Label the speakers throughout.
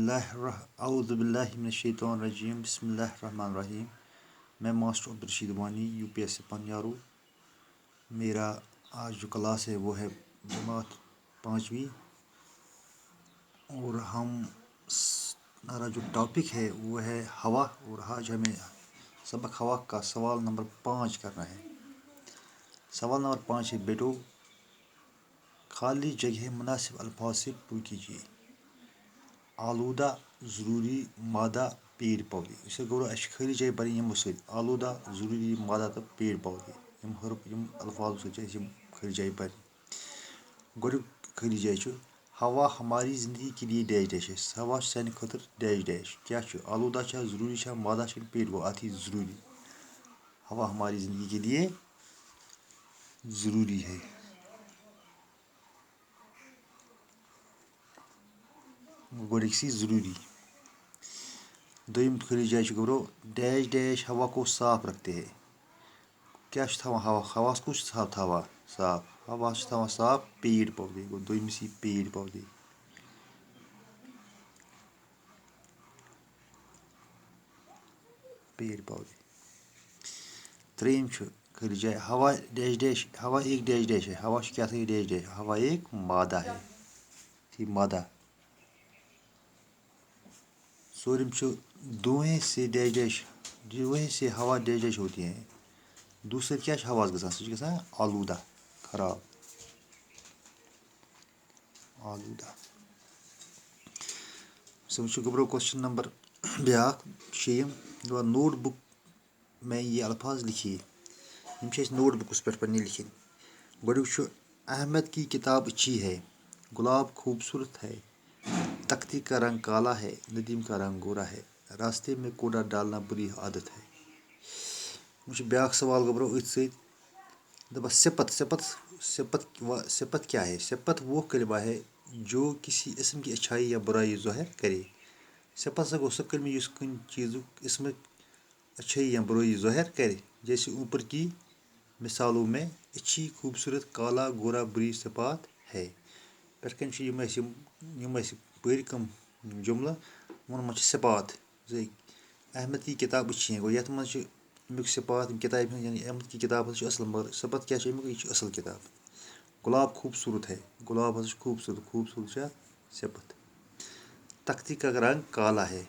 Speaker 1: अऊज़ुबिल्लाहिमिनश्शैतानिर्रजीम बिस्मिल्लाहिर्रहमानिर्रहीम। मैं मास्टर अब्दुलरशीद वानी UPSC पन्यारू। मेरा आज जो क्लास है वो है जमात 5वीं और हमारा जो टॉपिक है वो है हवा। और आज हमें सबक हवा का सवाल नंबर 5 करना है। सवाल नंबर 5 है, बेटो खाली जगह मुनासिब अल्फाज से पूरी कीजिए। आलूदा, ज़रूरी, मादा, पेड़ पौधे। इसे गो खाली जगह बन यमो सत आलूदा, ज़रूरी, मादा तो पेड़ पौधे अल्फाज खाली जगह बन। गो खाली जगह हवा हमारी ज़िंदगी के लिए डैश डैश है। हवा सान खतर डैश डैश क्या आलूदा, ज़रूरी, मादा, पेड़ गो अत ज़रूरी। हवा हमारी ज़िंदगी के लिए ज़रूरी है। गोड़सी ज़रूरी। दोम खाली जगह गो डैश डैश हवा को साफ रखते हैं। क्या हवा हवा को साफ हवा साफ पेड़ पौधे गो दोमसी पेड़ पौधे। त्रेम खाली जगह हवा डैश डैश हवा एक डैश डैश है। हवा क्या था डैश डैश हवा एक मादा है। मादा। सोरम धुएं से डैश डैश धुएं से हवा डैश डैश होती है। दूसरे क्या हवा गसा आलूदा खराब आलूदा। गबरो क्वेश्चन नंबर ब्या शेम नोट बुक में ये अल्फाज लिखिए। नोट बुकस पे लिखिन। गो अहमद की किताब अच्छी है, गुलाब खूबसूरत है, तख्ती का रंग काला है, नदीम का रंग गोरा है, रास्ते में कूड़ा डालना बुरी आदत है। ब्या सवाल गबरो सिपत सिपत सिपत सिपत क्या है। सिपत वो कलमा है जो किसी इसम की अच्छाई या बुराई ज़ाहिर करे। सिपत गो सह कलमा जिस कुन चीज़ इसम अच्छाई या बुराई ज़ाहिर करे। जैसे ऊपर की मिसालों में अच्छी, खूबसूरत, काला, गोरा बुरी सिफात है। पे कम जुमला मन सिफात अहमद की किताब अच्छी है गो ये अमुक सिफात किताब अहमद की किताब असल मगर सिफत क्या यह असल किताब। गुलाब खूबसूरत है, गुलाब खूबसूरत खूबसूरत सिफत। तख्ती का रंग काला है,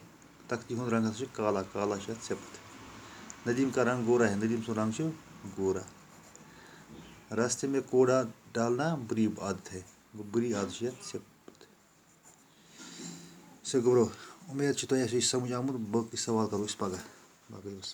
Speaker 1: तख्ती हूँ रंग काला काला सिफत। नदीम का रंग गोरा है, नदीम सो रंग गोरा। रास्ते में कूड़ा डालना बुरी आदत है, बुरी आदत सिफत। गो उम्मीद तुम समझ आमुत। बाकी सवाल करो पगह।